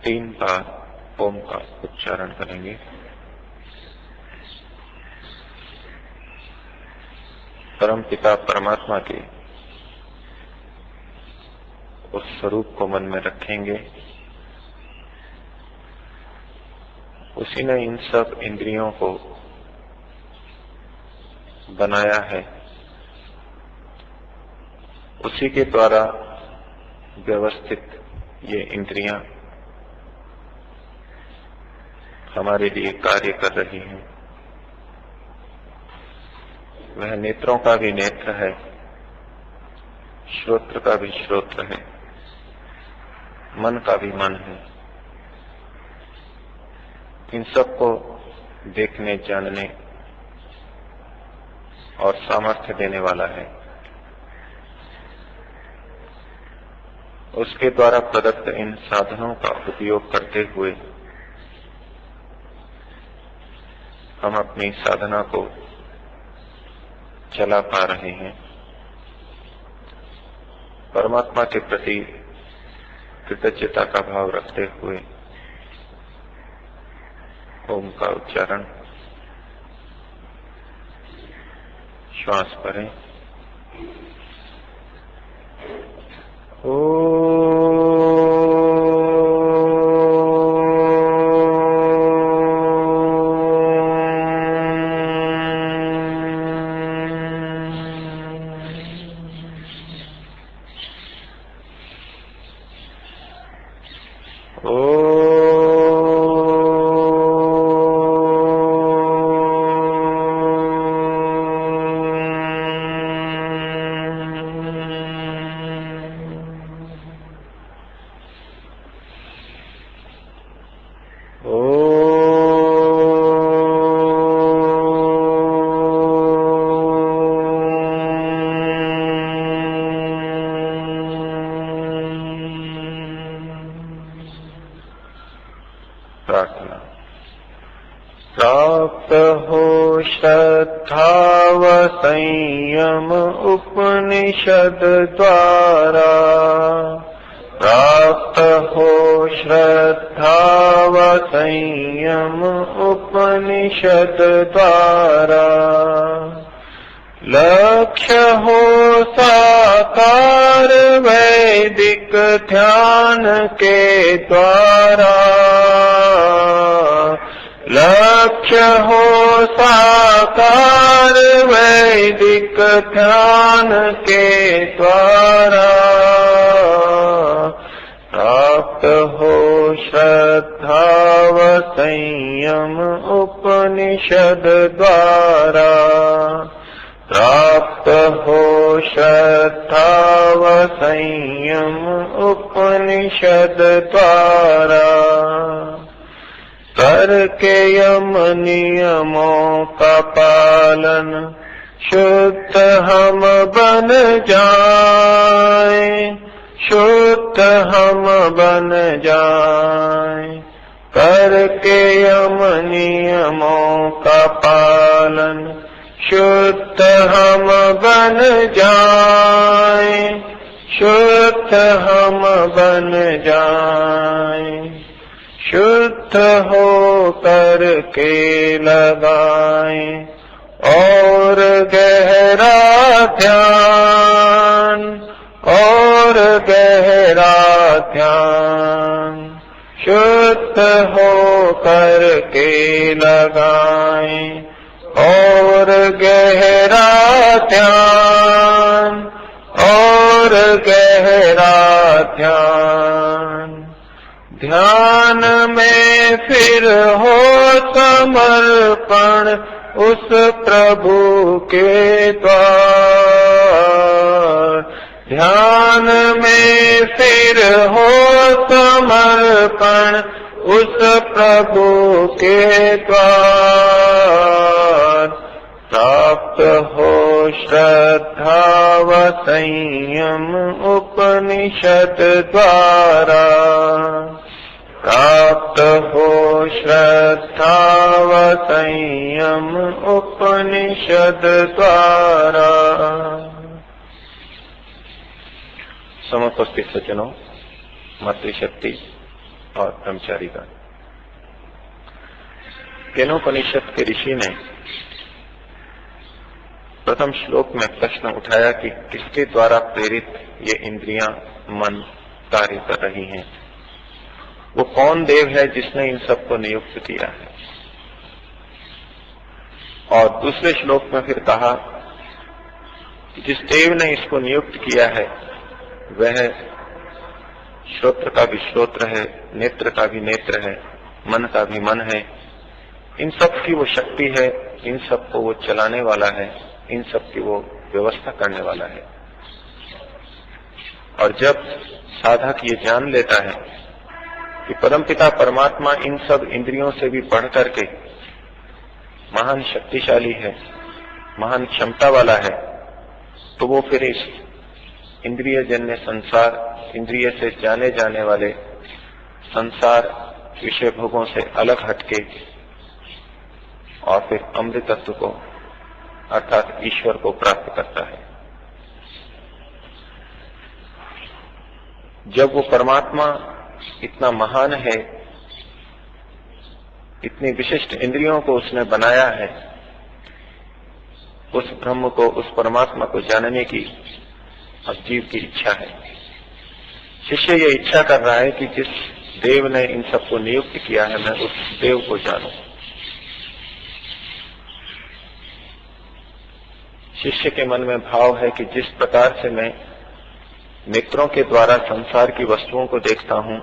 3 बार ओम का उच्चारण करेंगे। परमपिता परमात्मा के उस स्वरूप को मन में रखेंगे। उसी ने इन सब इंद्रियों को बनाया है, उसी के द्वारा व्यवस्थित ये इंद्रियां हमारे लिए कार्य कर रही हैं। वह नेत्रों का भी नेत्र है, श्रोत्र का भी श्रोत्र है, मन का भी मन है। इन सबको देखने, जानने और सामर्थ्य देने वाला है। उसके द्वारा प्रदत्त इन साधनों का उपयोग करते हुए हम अपनी साधना को चला पा रहे हैं। परमात्मा के प्रति कृतज्ञता का भाव रखते हुए ओम का उच्चारण श्वास भरें। प्राप्त हो श्रद्धा व संयम उपनिषद द्वारा, प्राप्त हो श्रद्धा व संयम उपनिषद द्वारा। लक्ष्य हो साकार वैदिक ध्यान के द्वारा, लक्ष्य हो साकार वैदिक ध्यान के द्वारा। प्राप्त हो श्रद्धा व संयम उपनिषद द्वारा, प्राप्त हो श्रद्धा व संयम उपनिषद द्वारा। करके यम नियमों का पालन शुद्ध हम बन जाएं, शुद्ध हम बन जाएं। करके यम नियमों का पालन शुद्ध हम बन जाएं, शुद्ध हम बन जाएं। शुद्ध हो करके लगाएं और गहरा ध्यान, और गहरा ध्यान। शुद्ध हो करके लगाएं और गहरा ध्यान, और गहरा ध्यान। ध्यान में फिर हो समर्पण उस प्रभु के द्वार। ध्यान में फिर हो समर्पण उस प्रभु के द्वार। प्राप्त हो श्रद्धा व संयम उपनिषद द्वारा, प्राप्त हो श्रद्धा व संयम उपनिषद द्वारा। समुपस्थित सज्जनों, मातृशक्ति और ब्रह्मचारीगण। केनोपनिषद के ऋषि ने प्रथम श्लोक में प्रश्न उठाया कि किसके द्वारा प्रेरित ये इंद्रियां, मन कार्य कर रही हैं। वो कौन देव है जिसने इन सबको नियुक्त किया है। और दूसरे श्लोक में फिर कहा कि जिस देव ने इसको नियुक्त किया है वह श्रोत्र का भी श्रोत्र है, नेत्र का भी नेत्र है, मन का भी मन है। इन सब की वो शक्ति है, इन सब को वो चलाने वाला है, इन सब की वो व्यवस्था करने वाला है। और जब साधक ये जान लेता है कि परमपिता परमात्मा इन सब इंद्रियों से भी बढ़ करके महान शक्तिशाली है, महान क्षमता वाला है, तो वो फिर इस इंद्रिय जन्य संसार, इंद्रिय से जाने जाने वाले संसार विषय भोगों से अलग हटके और फिर अमृत तत्व को अर्थात ईश्वर को प्राप्त करता है। जब वो परमात्मा इतना महान है, इतनी विशिष्ट इंद्रियों को उसने बनाया है, उस ब्रह्म को, उस परमात्मा को जानने की अब जीव की इच्छा है। शिष्य ये इच्छा कर रहा है कि जिस देव ने इन सबको नियुक्त किया है मैं उस देव को जानूं। शिष्य के मन में भाव है कि जिस प्रकार से मैं नेत्रों के द्वारा संसार की वस्तुओं को देखता हूं,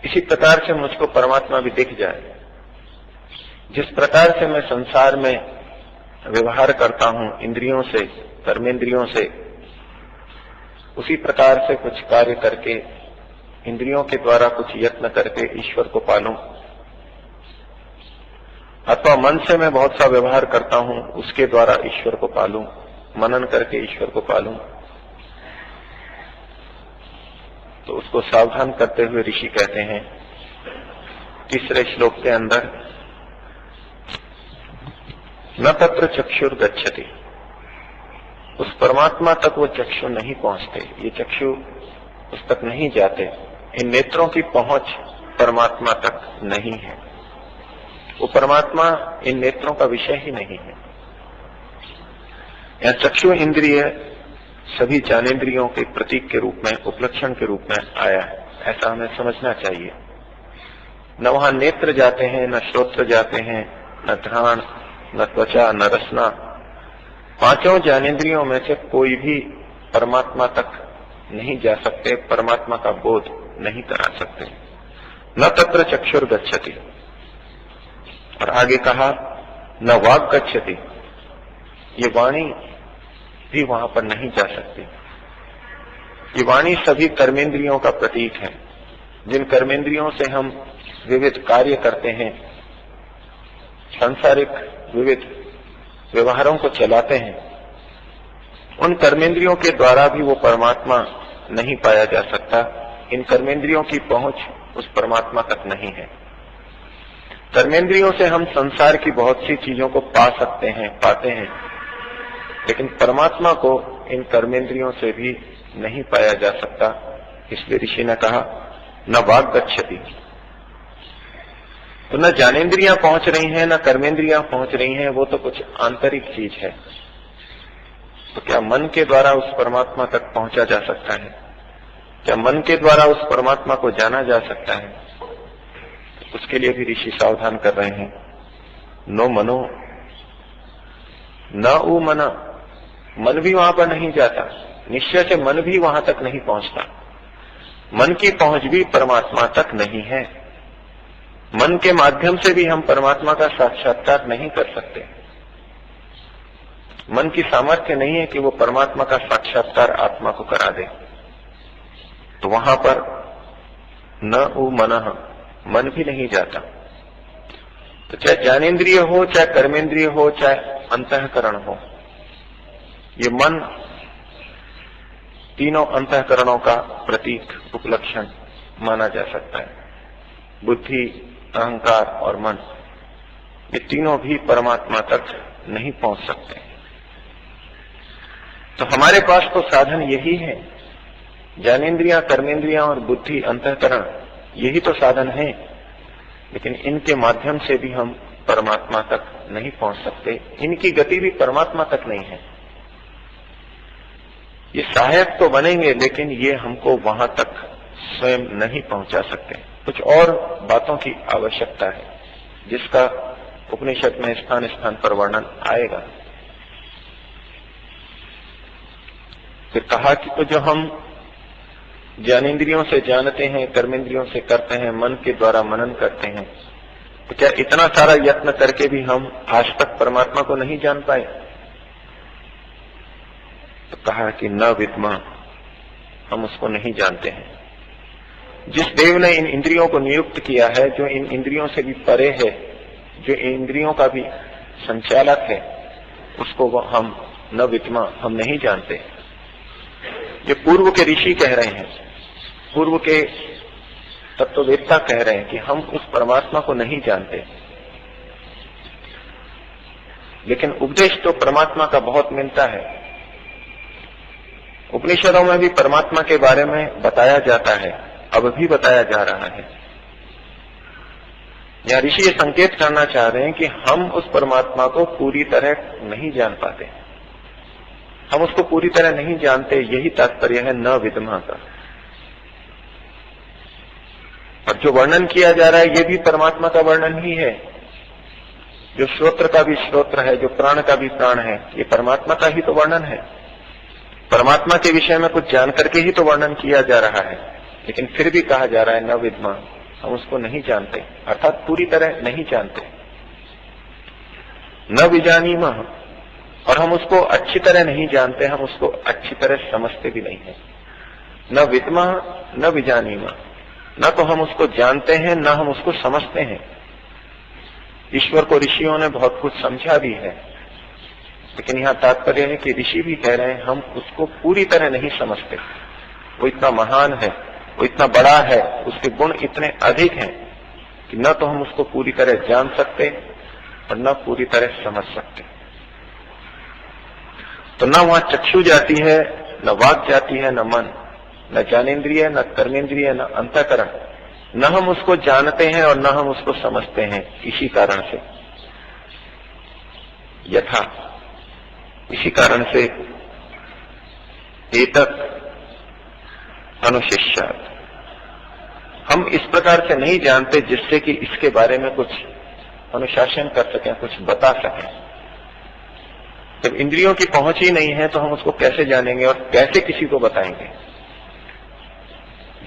इसी प्रकार से मुझको परमात्मा भी दिख जाए। जिस प्रकार से मैं संसार में व्यवहार करता हूं इंद्रियों से, कर्मेंद्रियों से, उसी प्रकार से कुछ कार्य करके, इंद्रियों के द्वारा कुछ यत्न करके ईश्वर को पालूं। अथवा मन से मैं बहुत सा व्यवहार करता हूं, उसके द्वारा ईश्वर को पालूं, मनन करके ईश्वर को पालूं। तो उसको सावधान करते हुए ऋषि कहते हैं तीसरे श्लोक के अंदर, न तत्र चक्षुर गच्छति। उस परमात्मा तक वो चक्षु नहीं पहुंचते, ये चक्षु उस तक नहीं जाते। इन नेत्रों की पहुंच परमात्मा तक नहीं है। वो परमात्मा इन नेत्रों का विषय ही नहीं है। यह चक्षु इंद्रिय सभी ज्ञानेन्द्रियों के प्रतीक के रूप में, उपलक्षण के रूप में आया है, ऐसा हमें समझना चाहिए। न वहां नेत्र जाते हैं, न श्रोत्र जाते हैं, न घ्राण, न त्वचा, न रसना। पांचों ज्ञानेन्द्रियों में से कोई भी परमात्मा तक नहीं जा सकते, परमात्मा का बोध नहीं करा सकते। न तत्र चक्षुर गच्छति। और आगे कहा न वाक् गच्छति, ये वाणी भी वहां पर नहीं जा सकती। ये वाणी सभी कर्मेंद्रियों का प्रतीक है। जिन कर्मेंद्रियों से हम विविध कार्य करते हैं, सांसारिक विविध व्यवहारों को चलाते हैं, उन कर्मेंद्रियों के द्वारा भी वो परमात्मा नहीं पाया जा सकता। इन कर्मेंद्रियों की पहुंच उस परमात्मा तक नहीं है। कर्मेंद्रियों से हम संसार की बहुत सी चीजों को पा सकते हैं, पाते हैं, लेकिन परमात्मा को इन कर्मेंद्रियों से भी नहीं पाया जा सकता। इसलिए ऋषि ने कहा न वाक् गच्छति। तो न ज्ञानेन्द्रियां पहुंच रही हैं, न कर्मेंद्रियां पहुंच रही हैं, वो तो कुछ आंतरिक चीज है। तो क्या मन के द्वारा उस परमात्मा तक पहुंचा जा सकता है? क्या मन के द्वारा उस परमात्मा को जाना जा सकता है? उसके लिए भी ऋषि सावधान कर रहे हैं। नो मनो न उ मना, मन भी वहां पर नहीं जाता। निश्चय से मन भी वहां तक नहीं पहुंचता। मन की पहुंच भी परमात्मा तक नहीं है। मन के माध्यम से भी हम परमात्मा का साक्षात्कार नहीं कर सकते। मन की सामर्थ्य नहीं है कि वो परमात्मा का साक्षात्कार आत्मा को करा दे। तो वहां पर न उ मनः, मन भी नहीं जाता। तो चाहे ज्ञानेन्द्रिय हो, चाहे कर्मेंद्रिय हो, चाहे अंतःकरण हो, ये मन तीनों अंतःकरणों का प्रतीक, उपलक्षण माना जा सकता है। बुद्धि, अहंकार और मन, ये तीनों भी परमात्मा तक नहीं पहुंच सकते। तो हमारे पास तो साधन यही है ज्ञानेन्द्रियां, कर्मेंद्रियां और बुद्धि, अंतःकरण, यही तो साधन है, लेकिन इनके माध्यम से भी हम परमात्मा तक नहीं पहुंच सकते। इनकी गति भी परमात्मा तक नहीं है। ये सहायक तो बनेंगे, लेकिन ये हमको वहां तक स्वयं नहीं पहुंचा सकते। कुछ और बातों की आवश्यकता है, जिसका उपनिषद में स्थान स्थान पर वर्णन आएगा। फिर कहा कि तो जो हम ज्ञानेन्द्रियों से जानते हैं, कर्मेंद्रियों से करते हैं, मन के द्वारा मनन करते हैं, तो क्या इतना सारा यत्न करके भी हम आज तक परमात्मा को नहीं जान पाए? तो कहा कि न विद्मा, हम उसको नहीं जानते हैं। जिस देव ने इन इंद्रियों को नियुक्त किया है, जो इन इंद्रियों से भी परे है, जो इंद्रियों का भी संचालक है, उसको हम न विद्मा, हम नहीं जानते। ये पूर्व के ऋषि कह रहे हैं, पूर्व के तत्ववेत्ता कह रहे हैं कि हम उस परमात्मा को नहीं जानते। लेकिन उपदेश तो परमात्मा का बहुत मिलता है। उपनिषदों में भी परमात्मा के बारे में बताया जाता है, अब भी बताया जा रहा है। यहाँ ऋषि ये संकेत करना चाह रहे हैं कि हम उस परमात्मा को पूरी तरह नहीं जान पाते, हम उसको पूरी तरह नहीं जानते, यही तात्पर्य है न विद्मा का। और जो वर्णन किया जा रहा है, ये भी परमात्मा का वर्णन ही है। जो श्रोत्र का भी श्रोत्र है, जो प्राण का भी प्राण है, ये परमात्मा का ही तो वर्णन है। परमात्मा के विषय में कुछ जान करके ही तो वर्णन किया जा रहा है, लेकिन फिर भी कहा जा रहा है न विद्मा, हम उसको नहीं जानते, अर्थात पूरी तरह नहीं जानते। न विजानीम, और हम उसको अच्छी तरह नहीं जानते, हम उसको अच्छी तरह समझते भी नहीं है। न विद्मा न विजानीम, न तो हम उसको जानते हैं, न हम उसको समझते हैं। ईश्वर को ऋषियों ने बहुत कुछ समझा भी है, लेकिन यहाँ तात्पर्य है कि ऋषि भी कह रहे हैं हम उसको पूरी तरह नहीं समझते। वो इतना महान है, वो इतना बड़ा है, उसके गुण इतने अधिक हैं कि न तो हम उसको पूरी तरह जान सकते और न पूरी तरह समझ सकते। तो न वहां चक्षु जाती है, न वाक जाती है, न मन, न ज्ञानेन्द्रिय, न कर्मेंद्रिय, न अंतःकरण, न हम उसको जानते हैं और न हम उसको समझते हैं। इसी कारण से यथा, इसी कारण से एतत् अनुशिष्यात्, हम इस प्रकार से नहीं जानते जिससे कि इसके बारे में कुछ अनुशासन कर सकें, कुछ बता सकें। जब इंद्रियों की पहुंच ही नहीं है तो हम उसको कैसे जानेंगे और कैसे किसी को बताएंगे?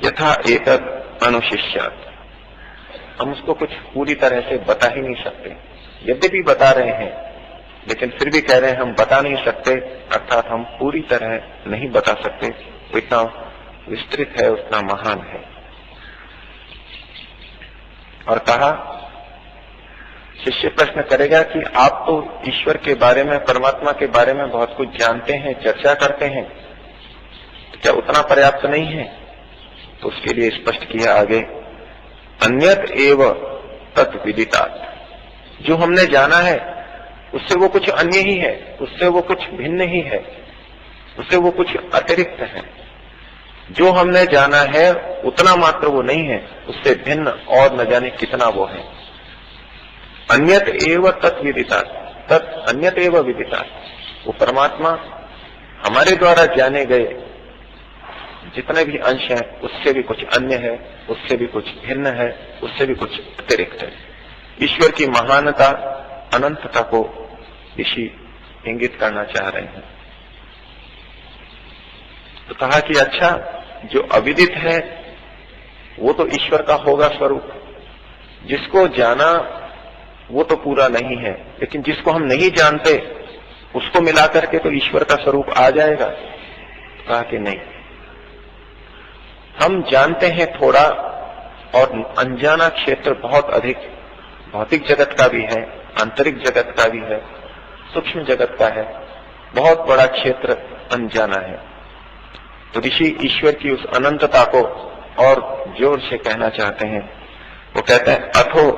यथा एतत् अनुशिष्यात्, हम उसको कुछ पूरी तरह से बता ही नहीं सकते। यद्यपि बता रहे हैं, लेकिन फिर भी कह रहे हैं हम बता नहीं सकते, अर्थात हम पूरी तरह नहीं बता सकते। वो इतना विस्तृत है, उतना महान है। और कहा, शिष्य प्रश्न करेगा कि आप तो ईश्वर के बारे में, परमात्मा के बारे में बहुत कुछ जानते हैं, चर्चा करते हैं, तो क्या उतना पर्याप्त नहीं है? तो उसके लिए स्पष्ट किया आगे, अन्यत एव तत्विदितात्, जो हमने जाना है उससे वो कुछ अन्य ही है, उससे वो कुछ भिन्न ही है, उससे वो कुछ अतिरिक्त है। जो हमने जाना है उतना मात्र वो नहीं है, उससे भिन्न और न जाने कितना वो है। अन्यत एव तत्विदितात्, तत् अन्यत एव विदितात्, वो परमात्मा हमारे द्वारा जाने गए जितने भी अंश हैं उससे भी कुछ अन्य है, उससे भी कुछ भिन्न है, उससे भी कुछ अतिरिक्त है। ईश्वर की महानता, अनंतता को ऋषि इंगित करना चाह रहे हैं। तो कहा कि अच्छा, जो अविदित है वो तो ईश्वर का होगा स्वरूप, जिसको जाना वो तो पूरा नहीं है, लेकिन जिसको हम नहीं जानते उसको मिलाकर के तो ईश्वर का स्वरूप आ जाएगा। तो कहा कि नहीं, हम जानते हैं थोड़ा और अनजाना क्षेत्र बहुत अधिक, भौतिक जगत का भी है, आंतरिक जगत का भी है, सूक्ष्म जगत का है, बहुत बड़ा क्षेत्र अनजाना है। तो ऋषि ईश्वर की उस अनंतता को और जोर से कहना चाहते हैं। वो कहते हैं अथो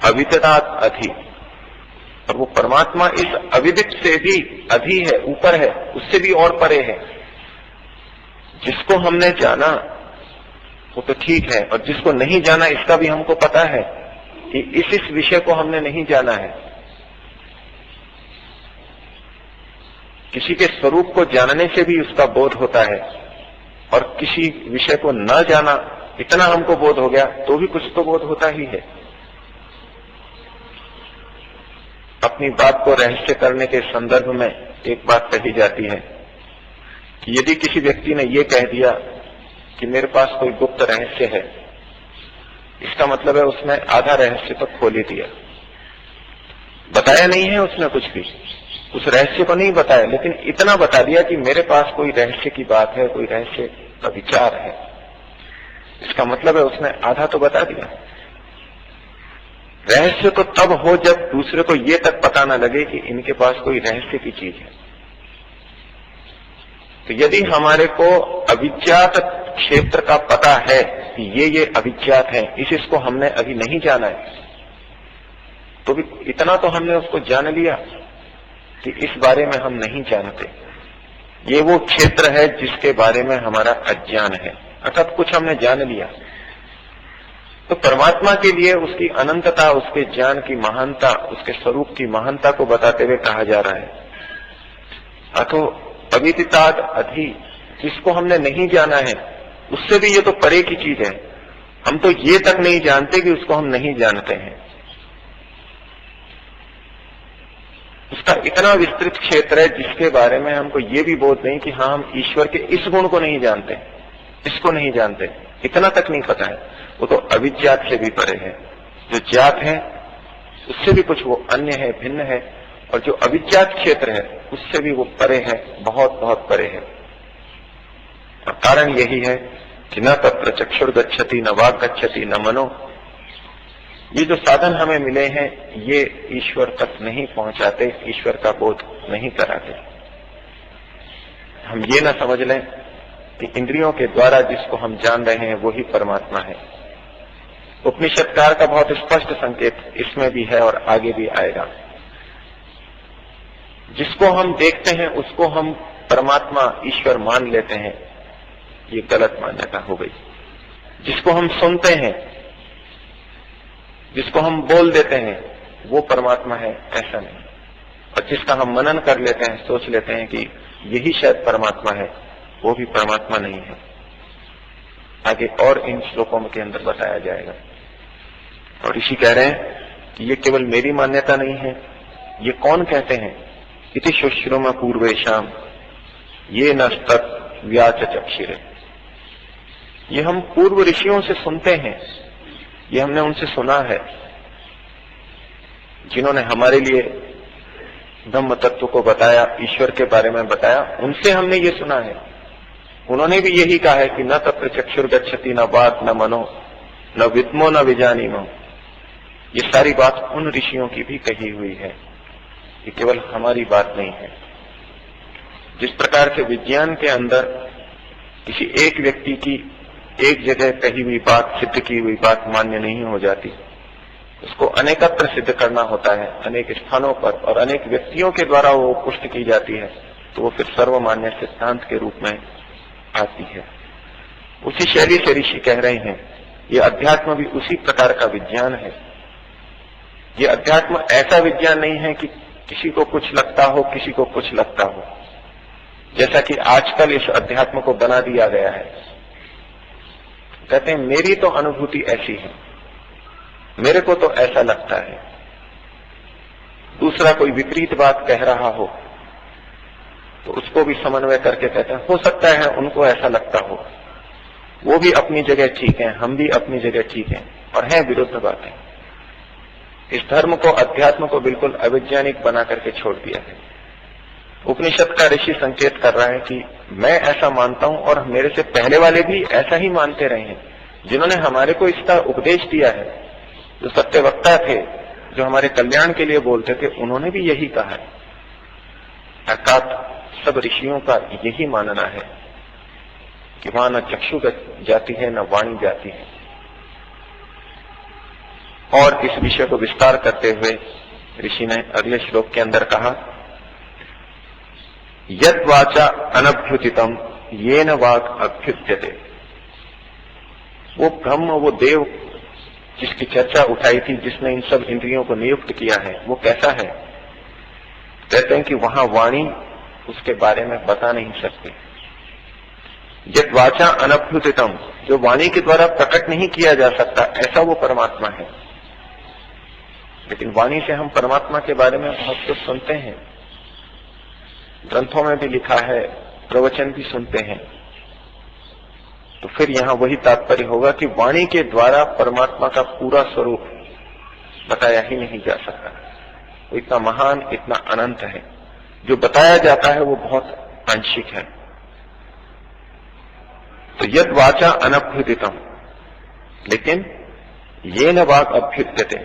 अविदितात् अधि, और वो परमात्मा इस अविदित से भी अधि है, ऊपर है, उससे भी और परे है। जिसको हमने जाना वो तो ठीक है, और जिसको नहीं जाना इसका भी हमको पता है कि इस विषय को हमने नहीं जाना है। किसी के स्वरूप को जानने से भी उसका बोध होता है, और किसी विषय को न जाना इतना हमको बोध हो गया तो भी कुछ तो बोध होता ही है। अपनी बात को रहस्य करने के संदर्भ में एक बात कही जाती है कि यदि किसी व्यक्ति ने यह कह दिया कि मेरे पास कोई गुप्त रहस्य है, इसका मतलब है उसने आधा रहस्य तो खोल ही दिया। बताया नहीं है उसने कुछ भी, उस रहस्य को नहीं बताया, लेकिन इतना बता दिया कि मेरे पास कोई रहस्य की बात है, कोई रहस्य का विचार है। इसका मतलब है उसने आधा तो बता दिया। रहस्य तो तब हो जब दूसरे को ये तक पता न लगे कि इनके पास कोई रहस्य की चीज है। तो यदि हमारे को अविज्ञात क्षेत्र का पता है कि ये अविज्ञात है, इसको हमने अभी नहीं जाना है, तो भी इतना तो हमने उसको जान लिया कि इस बारे में हम नहीं जानते। ये वो क्षेत्र है जिसके बारे में हमारा अज्ञान है, अर्थात कुछ हमने जान लिया। तो परमात्मा के लिए उसकी अनंतता, उसके ज्ञान की महानता, उसके स्वरूप की महानता को बताते हुए कहा जा रहा है अथो अविदिताद अधि, जिसको हमने नहीं जाना है उससे भी ये तो परे की चीज है। हम तो ये तक नहीं जानते कि उसको हम नहीं जानते हैं। उसका इतना विस्तृत क्षेत्र है जिसके बारे में हमको ये भी बोध नहीं कि हाँ हम ईश्वर के इस गुण को नहीं जानते, इसको नहीं जानते, इतना तक नहीं पता है। वो तो अविज्ञात से भी परे है। जो ज्ञात है उससे भी कुछ वो अन्य है, भिन्न है, और जो अविज्ञात क्षेत्र है उससे भी वो परे है, बहुत बहुत परे है। और कारण यही है कि न तत्र चक्षुर गच्छति, न वाक् गच्छति, न मनो। ये जो साधन हमें मिले हैं ये ईश्वर तक नहीं पहुंचाते, ईश्वर का बोध नहीं कराते। हम ये ना समझ लें कि इंद्रियों के द्वारा जिसको हम जान रहे हैं वही परमात्मा है। उपनिषदकार का बहुत स्पष्ट संकेत इसमें भी है और आगे भी आएगा। जिसको हम देखते हैं उसको हम परमात्मा ईश्वर मान लेते हैं, ये गलत मान्यता हो गई। जिसको हम सुनते हैं, जिसको हम बोल देते हैं वो परमात्मा है, ऐसा नहीं। और जिसका हम मनन कर लेते हैं, सोच लेते हैं कि यही शायद परमात्मा है, वो भी परमात्मा नहीं है। आगे और इन श्लोकों के अंदर बताया जाएगा। और ऋषि कह रहे हैं कि ये केवल मेरी मान्यता नहीं है, ये कौन कहते हैं? इति शुश्रुम पूर्वेशाम ये नस्तत् व्याच चक्षिरे। ये हम पूर्व ऋषियों से सुनते हैं, ये हमने उनसे सुना है जिन्होंने हमारे लिए ब्रह्म तत्व को बताया, ईश्वर के बारे में बताया, उनसे हमने ये सुना है। उन्होंने भी यही कहा है कि न तत्र चक्षुर गच्छति, न वाक्, न मनो, न विद्मो, न विजानीमो। ये सारी बात उन ऋषियों की भी कही हुई है, ये केवल हमारी बात नहीं है। जिस प्रकार के विज्ञान के अंदर किसी एक व्यक्ति की एक जगह कही हुई बात, सिद्ध की हुई बात मान्य नहीं हो जाती, उसको अनेकत्र सिद्ध करना होता है, अनेक स्थानों पर और अनेक व्यक्तियों के द्वारा वो पुष्ट की जाती है, तो वो फिर सर्वमान्य सिद्धांत के रूप में आती है। उसी शैली से ऋषि कह रहे हैं ये अध्यात्म भी उसी प्रकार का विज्ञान है। ये अध्यात्म ऐसा विज्ञान नहीं है कि किसी को कुछ लगता हो, किसी को कुछ लगता हो, जैसा कि आजकल इस अध्यात्म को बना दिया गया है। कहते हैं मेरी तो अनुभूति ऐसी है, मेरे को तो ऐसा लगता है। दूसरा कोई विपरीत बात कह रहा हो तो उसको भी समन्वय करके कहते हैं हो सकता है उनको ऐसा लगता हो, वो भी अपनी जगह ठीक है, हम भी अपनी जगह ठीक हैं, और हैं विरुद्ध बातें। इस धर्म को, अध्यात्म को बिल्कुल अवैज्ञानिक बना करके छोड़ दिया है। उपनिषद का ऋषि संकेत कर रहा है कि मैं ऐसा मानता हूं और मेरे से पहले वाले भी ऐसा ही मानते रहे हैं। जिन्होंने हमारे को इसका उपदेश दिया है, जो सत्यवक्ता थे, जो हमारे कल्याण के लिए बोलते थे, उन्होंने भी यही कहा है। अर्थात सब ऋषियों का यही मानना है कि वहां न चक्षु जाती है, न वाणी जाती है। और इस विषय को विस्तार करते हुए ऋषि ने अगले श्लोक के अंदर कहा, यद वाचा अनभ्युतितम ये न वाक अभ्युच्यते। वो ब्रह्म, वो देव जिसकी चर्चा उठाई थी, जिसने इन सब इंद्रियों को नियुक्त किया है, वो कैसा है? कहते हैं कि वहां वाणी उसके बारे में बता नहीं सकती। यद वाचा अनभ्युतितम, जो वाणी के द्वारा प्रकट नहीं किया जा सकता, ऐसा वो परमात्मा है। लेकिन वाणी से हम परमात्मा के बारे में बहुत कुछ सुनते हैं, ग्रंथों में भी लिखा है, प्रवचन भी सुनते हैं। तो फिर यहां वही तात्पर्य होगा कि वाणी के द्वारा परमात्मा का पूरा स्वरूप बताया ही नहीं जा सकता। वो इतना महान, इतना अनंत है। जो बताया जाता है वो बहुत आंशिक है। तो यद वाचा अनभ्युदितम, लेकिन ये न वाक अभ्युद्यते,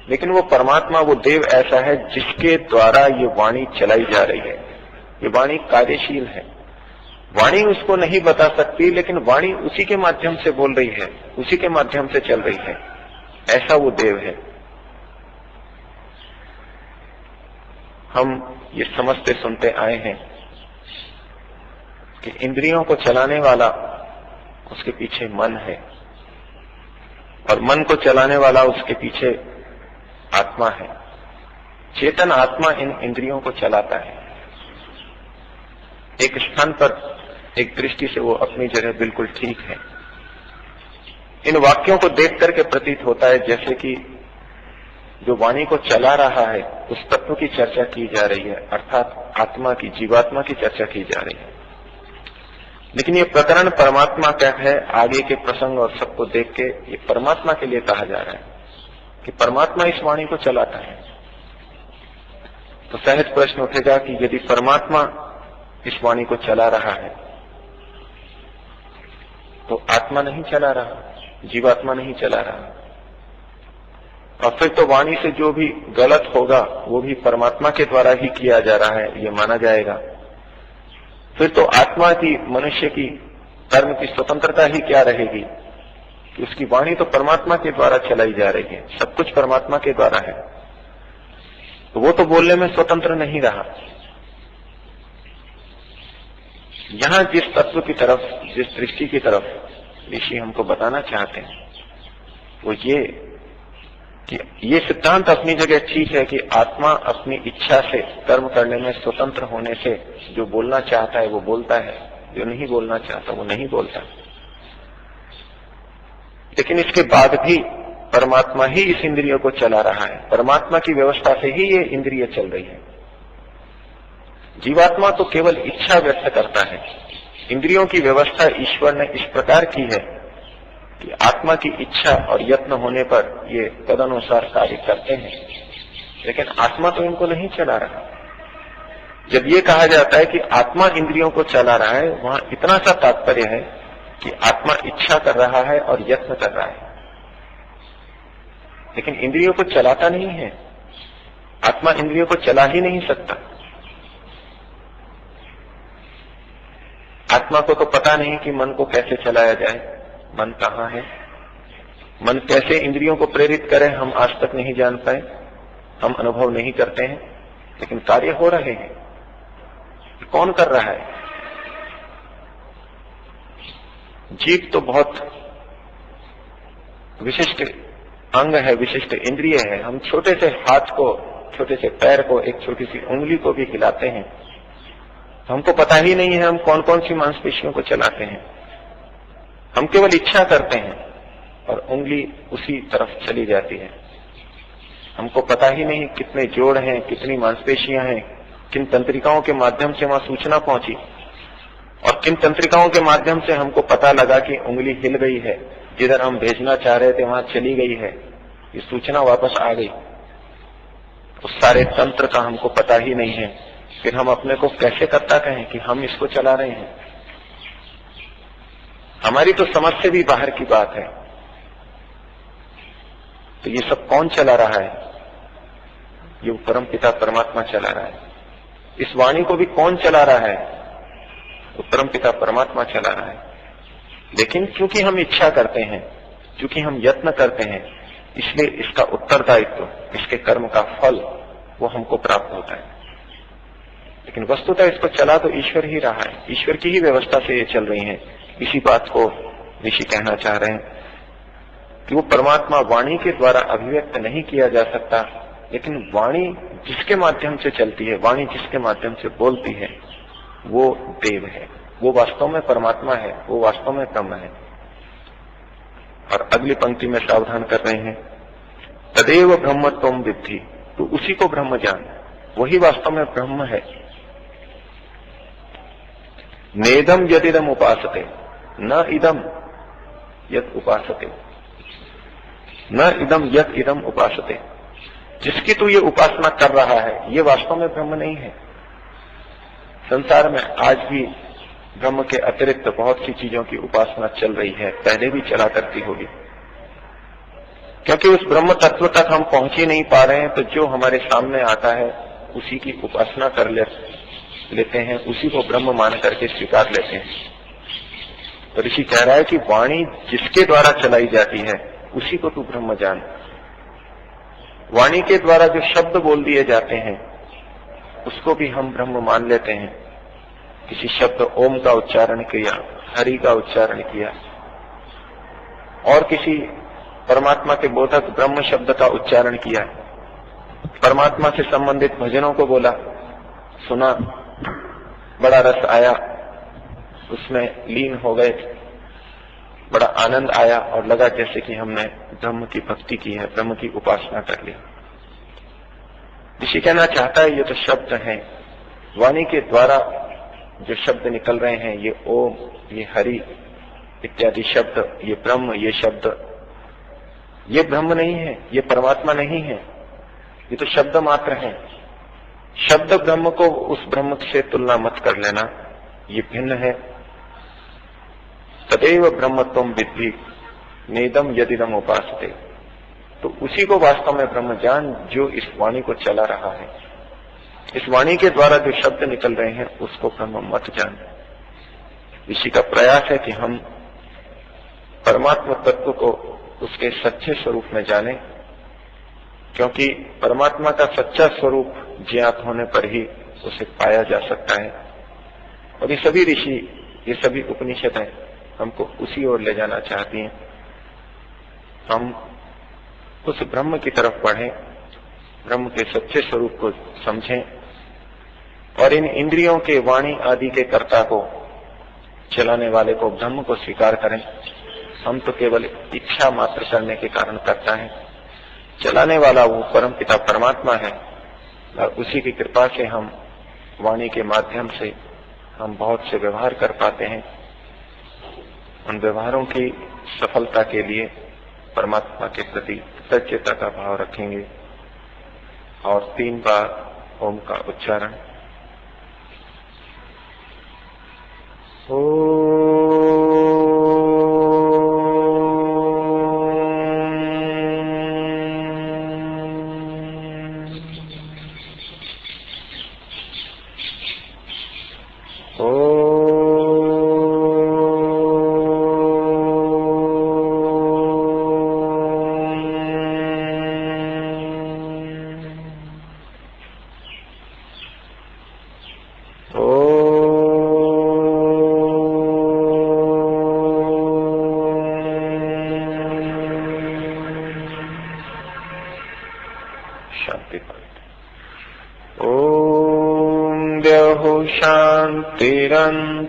लेकिन वो परमात्मा, वो देव ऐसा है जिसके द्वारा ये वाणी चलाई जा रही है। ये वाणी कार्यशील है। वाणी उसको नहीं बता सकती, लेकिन वाणी उसी के माध्यम से बोल रही है, उसी के माध्यम से चल रही है। ऐसा वो देव है। हम ये समझते सुनते आए हैं कि इंद्रियों को चलाने वाला, उसके पीछे मन है, और मन को चलाने वाला उसके पीछे आत्मा है। चेतन आत्मा इन इंद्रियों को चलाता है। एक स्थान पर, एक दृष्टि से वो अपनी जगह बिल्कुल ठीक है। इन वाक्यों को देख करके प्रतीत होता है जैसे कि जो वाणी को चला रहा है उस तत्व की चर्चा की जा रही है, अर्थात आत्मा की, जीवात्मा की चर्चा की जा रही है। लेकिन ये प्रकरण परमात्मा का है। आगे के प्रसंग और सबको देख के ये परमात्मा के लिए कहा जा रहा है कि परमात्मा इस वाणी को चलाता है। तो सहज प्रश्न उठेगा कि यदि परमात्मा इस वाणी को चला रहा है तो आत्मा नहीं चला रहा, जीवात्मा नहीं चला रहा, और फिर तो वाणी से जो भी गलत होगा वो भी परमात्मा के द्वारा ही किया जा रहा है, ये माना जाएगा। फिर तो आत्मा की, मनुष्य की कर्म की स्वतंत्रता ही क्या रहेगी कि उसकी वाणी तो परमात्मा के द्वारा चलाई जा रही है, सब कुछ परमात्मा के द्वारा है, तो वो तो बोलने में स्वतंत्र नहीं रहा। यहां जिस तत्व की तरफ, जिस दृष्टि की तरफ ऋषि हमको बताना चाहते हैं वो ये कि ये सिद्धांत अपनी जगह ठीक है कि आत्मा अपनी इच्छा से कर्म करने में स्वतंत्र होने से जो बोलना चाहता है वो बोलता है, जो नहीं बोलना चाहता वो नहीं बोलता। लेकिन इसके बाद भी परमात्मा ही इस इंद्रियों को चला रहा है। परमात्मा की व्यवस्था से ही ये इंद्रिय चल रही है। जीवात्मा तो केवल इच्छा व्यक्त करता है। इंद्रियों की व्यवस्था ईश्वर ने इस प्रकार की है कि आत्मा की इच्छा और यत्न होने पर ये तदनुसार कार्य करते हैं, लेकिन आत्मा तो इनको नहीं चला रहा। जब ये कहा जाता है कि आत्मा इंद्रियों को चला रहा है, वहां इतना सा तात्पर्य है कि आत्मा इच्छा कर रहा है और यत्न कर रहा है, लेकिन इंद्रियों को चलाता नहीं है। आत्मा इंद्रियों को चला ही नहीं सकता। आत्मा को तो पता नहीं कि मन को कैसे चलाया जाए, मन कहाँ है, मन कैसे इंद्रियों को प्रेरित करे, हम आज तक नहीं जान पाए, हम अनुभव नहीं करते हैं, लेकिन कार्य हो रहे हैं। कौन कर रहा है? जीव तो बहुत विशिष्ट अंग है, विशिष्ट इंद्रिय है। हम छोटे से हाथ को, छोटे से पैर को, एक छोटी सी उंगली को भी हिलाते हैं, हमको पता ही नहीं है हम कौन कौन सी मांसपेशियों को चलाते हैं। हम केवल इच्छा करते हैं और उंगली उसी तरफ चली जाती है। हमको पता ही नहीं कितने जोड़ हैं, कितनी मांसपेशियां हैं, किन तंत्रिकाओं के माध्यम से वहां सूचना पहुंची और किन तंत्रिकाओं के माध्यम से हमको पता लगा कि उंगली हिल गई है, जिधर हम भेजना चाह रहे थे वहां चली गई है, ये सूचना वापस आ गई। उस सारे तंत्र का हमको पता ही नहीं है। फिर हम अपने को कैसे करता कहें कि हम इसको चला रहे हैं? हमारी तो समझ से भी बाहर की बात है। तो ये सब कौन चला रहा है? ये परम पिता परमात्मा चला रहा है। इस वाणी को भी कौन चला रहा है? वो परम पिता परमात्मा चला रहा है। लेकिन क्योंकि हम इच्छा करते हैं, क्योंकि हम यत्न करते हैं, इसलिए इसका उत्तरदायित्व, इसके कर्म का फल वो हमको प्राप्त होता है। लेकिन वस्तुतः इसको चला तो ईश्वर ही रहा है, ईश्वर की ही व्यवस्था से ये चल रही है। इसी बात को ऋषि कहना चाह रहे हैं कि वो परमात्मा वाणी के द्वारा अभिव्यक्त नहीं किया जा सकता, लेकिन वाणी जिसके माध्यम से चलती है, वाणी जिसके माध्यम से बोलती है, वो देव है, वो वास्तव में परमात्मा है, वो वास्तव में ब्रह्म है। और अगली पंक्ति में सावधान कर रहे हैं, तदेव ब्रह्मत्वम विद्धि, तो उसी को ब्रह्म जान, वही वास्तव में ब्रह्म है। नेदम यदिदम उपासते न इदम यद उपासते, न इदम यद इदम उपासते, जिसकी तू ये उपासना कर रहा है ये वास्तव में ब्रह्म नहीं है। संसार में आज भी ब्रह्म के अतिरिक्त बहुत सी चीजों की उपासना चल रही है, पहले भी चला करती होगी, क्योंकि उस ब्रह्म तत्व तक हम पहुंच ही नहीं पा रहे हैं। तो जो हमारे सामने आता है उसी की उपासना कर लेते हैं, उसी को ब्रह्म मान करके स्वीकार लेते हैं। तो ऋषि कह रहा है कि वाणी जिसके द्वारा चलाई जाती है उसी को तू ब्रह्म जान। वाणी के द्वारा जो शब्द बोल दिए जाते हैं उसको भी हम ब्रह्म मान लेते हैं। किसी शब्द ओम का उच्चारण किया, हरि का उच्चारण किया, और किसी परमात्मा के बोधक ब्रह्म शब्द का उच्चारण किया, परमात्मा से संबंधित भजनों को बोला, सुना, बड़ा रस आया, उसमें लीन हो गए, बड़ा आनंद आया और लगा जैसे कि हमने ब्रह्म की भक्ति की है, ब्रह्म की उपासना कर ली। ऋषि कहना चाहता है ये तो शब्द हैं, वाणी के द्वारा जो शब्द निकल रहे हैं, ये ओम, ये हरि इत्यादि शब्द, ये ब्रह्म, ये शब्द, ये ब्रह्म नहीं है, ये परमात्मा नहीं है, ये तो शब्द मात्र है। शब्द ब्रह्म को उस ब्रह्म से तुलना मत कर लेना, ये भिन्न है। तदेव ब्रह्मत्वम विद्धि नेदम यदिदम उपासते, तो उसी को वास्तव में ब्रह्म जान जो इस वाणी को चला रहा है। इस वाणी के द्वारा जो शब्द निकल रहे हैं उसको ब्रह्म मत जान। ऋषि का प्रयास है कि हम परमात्मा तत्व को उसके सच्चे स्वरूप में जाने, क्योंकि परमात्मा का सच्चा स्वरूप ज्ञात होने पर ही उसे पाया जा सकता है। और ये सभी ऋषि, ये सभी उपनिषदें हमको उसी ओर ले जाना चाहती हैं। हम उस ब्रह्म की तरफ बढ़ें, ब्रह्म के सच्चे स्वरूप को समझें और इन इंद्रियों के, वाणी आदि के कर्ता को, चलाने वाले को, ब्रह्म को स्वीकार करें। हम तो केवल इच्छा मात्र करने के कारण करता है, चलाने वाला वो परम पिता परमात्मा है, और उसी की कृपा से हम वाणी के माध्यम से हम बहुत से व्यवहार कर पाते हैं। उन व्यवहारों की सफलता के लिए परमात्मा के प्रति कृतज्ञता का भाव रखेंगे और 3 बार ओम का उच्चारण।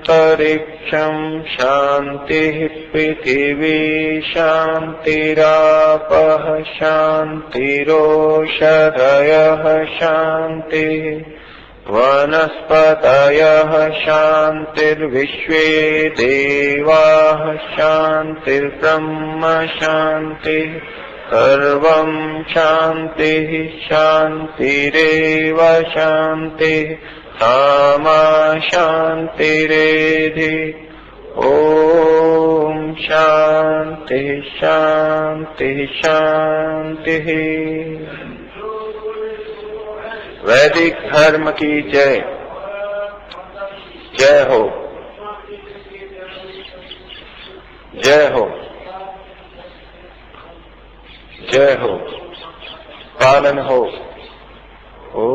शांतिरंतरिक्षं शांतिः पृथिवी शांतिरापः शांतिरोषधयः शांतिः वनस्पतयः शांतिर्विश्वे देवाः शांतिर्ब्रह्म शांतिः सर्वं शांतिः शांतिरेव शांतिः सामा शांतिरेधि। ओम शांति शांति शांति। वैदिक धर्म की जय। जय हो, जय हो, जय हो, पालन हो। ओ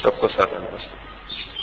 सबको सादर नमस्ते।